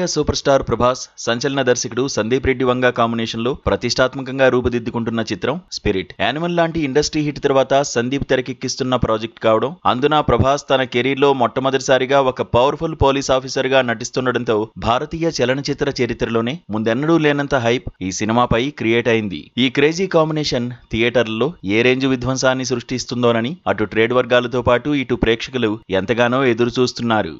మలయాళ super star Prabhas, సంచలన దర్శకుడు సందీప్ రెడ్డి వంగ కాంబినేషన్లో ప్రతిష్టాత్మకంగా రూపుదిద్దుకుంటున్న చిత్రం స్పిరిట్. యానిమల్ లాంటి ఇండస్ట్రీ హిట్ తర్వాత సందీప్ తెరకెక్కిస్తున్న ప్రాజెక్ట్ కావడం, అందున ప్రభాస్ తన కెరీర్లో మొట్టమొదటిసారిగా ఒక పవర్ఫుల్ పోలీస్ ఆఫీసర్గా నటిస్తుండటంతో భారతీయ చలనచిత్ర చరిత్రలోనే ముందెన్నడూ లేనంత హైప్ ఈ సినిమాపై క్రియేట్ అయింది. ఈ క్రేజీ కాంబినేషన్ థియేటర్లలో ఏ రేంజ్ విధ్వంసాన్ని సృష్టిస్తుందోనని అటు ట్రేడ్ వర్గాలతో పాటు ఇటు ప్రేక్షకులు ఎంతగానో ఎదురు చూస్తున్నారు.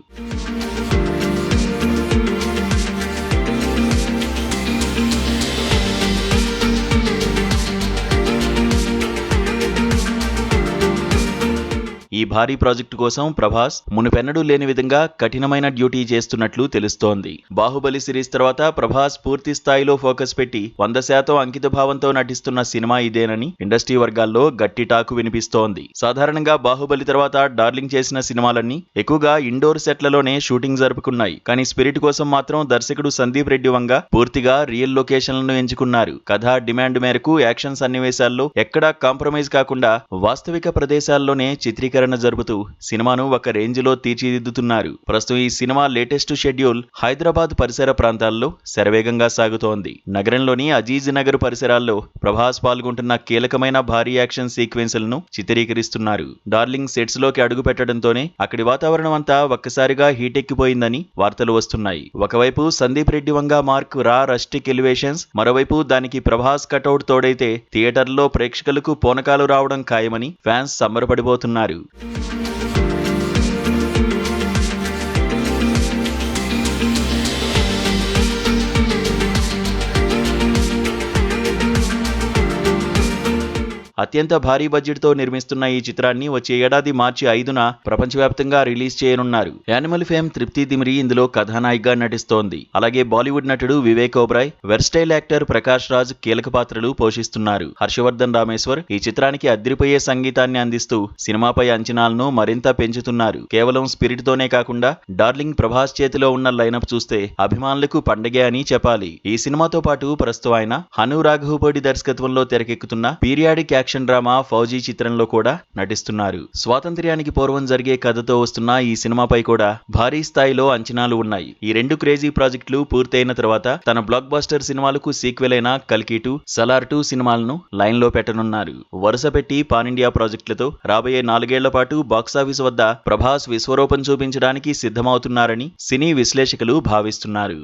ఈ భారీ ప్రాజెక్టు కోసం ప్రభాస్ మునుపెన్నడూ లేని విధంగా కఠినమైన డ్యూటీ చేస్తున్నట్లు తెలుస్తోంది. బాహుబలి సిరీస్ తర్వాత ప్రభాస్ పూర్తి స్థాయిలో ఫోకస్ పెట్టి 100% అంకితభావంతో నటిస్తున్న సినిమా ఇదేనని ఇండస్ట్రీ వర్గాల్లో గట్టి టాకు వినిపిస్తోంది. సాధారణంగా బాహుబలి తర్వాత డార్లింగ్ చేసిన సినిమాలన్నీ ఎక్కువగా ఇండోర్ సెట్లలోనే షూటింగ్ జరుపుకున్నాయి. కానీ స్పిరిట్ కోసం మాత్రం దర్శకుడు సందీప్ రెడ్డి వంగ పూర్తిగా రియల్ లొకేషన్లను ఎంచుకున్నారు. కథ డిమాండ్ మేరకు యాక్షన్ సన్నివేశాల్లో ఎక్కడా కాంప్రమైజ్ కాకుండా వాస్తవిక ప్రదేశాల్లోనే చిత్రీకరణ జరుపుతూ సినిమాను ఒక రేంజ్ లో తీర్చిదిద్దుతున్నారు. ప్రస్తుతం ఈ సినిమా లేటెస్ట్ షెడ్యూల్ హైదరాబాద్ పరిసర ప్రాంతాల్లో శరవేగంగా సాగుతోంది. నగరంలోని అజీజ్ నగర్ పరిసరాల్లో ప్రభాస్ పాల్గొంటున్న కీలకమైన భారీ యాక్షన్ సీక్వెన్స్లను చిత్రీకరిస్తున్నారు. డార్లింగ్ సెట్స్ లోకి అడుగు పెట్టడంతోనే అక్కడి వాతావరణం అంతా ఒక్కసారిగా హీట్ ఎక్కిపోయిందని వార్తలు వస్తున్నాయి. ఒకవైపు సందీప్ రెడ్డి వంగ మార్క్ రా రస్టిక్ ఎలివేషన్స్, మరోవైపు దానికి ప్రభాస్ కటౌట్ తోడైతే థియేటర్లో ప్రేక్షకులకు పూనకాలు రావడం ఖాయమని ఫ్యాన్స్ సంబరపడిపోతున్నారు. అత్యంత భారీ బడ్జెట్ తో నిర్మిస్తున్న ఈ చిత్రాన్ని వచ్చే ఏడాది మార్చి 5న ప్రపంచవ్యాప్తంగా రిలీజ్ చేయనున్నారు. యానిమల్ ఫేమ్ తృప్తి దిమ్రి ఇందులో కథానాయికగా నటిస్తోంది. అలాగే బాలీవుడ్ నటుడు వివేక్ ఓబ్రాయ్, వెర్స్టైల్ యాక్టర్ ప్రకాష్ రాజ్ కీలక పాత్రలు పోషిస్తున్నారు. హర్షవర్ధన్ రామేశ్వర్ ఈ చిత్రానికి అదిరిపోయే సంగీతాన్ని అందిస్తూ సినిమాపై అంచనాలను మరింత పెంచుతున్నారు. కేవలం స్పిరిట్ తోనే కాకుండా డార్లింగ్ ప్రభాస్ చేతిలో ఉన్న లైనప్ చూస్తే అభిమానులకు పండగే అని చెప్పాలి. ఈ సినిమాతో పాటు ప్రస్తుతం ఆయన హను రాఘవపూడి దర్శకత్వంలో తెరకెక్కుతున్న పీరియాడిక్ యాక్షన్ డ్రామా ఫౌజీ చిత్రంలో కూడా నటిస్తున్నారు. స్వాతంత్ర్యానికి పూర్వం జరిగే కథతో వస్తున్న ఈ సినిమాపై కూడా భారీ స్థాయిలో అంచనాలు ఉన్నాయి. ఈ రెండు క్రేజీ ప్రాజెక్టులు పూర్తయిన తర్వాత తన బ్లాక్ బస్టర్ సినిమాలకు సీక్వెల్ అయిన కల్కి 2, సలార్ 2 సినిమాలను లైన్ లో పెట్టనున్నారు. వరుస పెట్టి పాన్ ఇండియా ప్రాజెక్టులతో రాబోయే 4 ఏళ్ల పాటు బాక్సాఫీస్ వద్ద ప్రభాస్ విశ్వరూపం చూపించడానికి సిద్ధమవుతున్నారని సినీ విశ్లేషకులు భావిస్తున్నారు.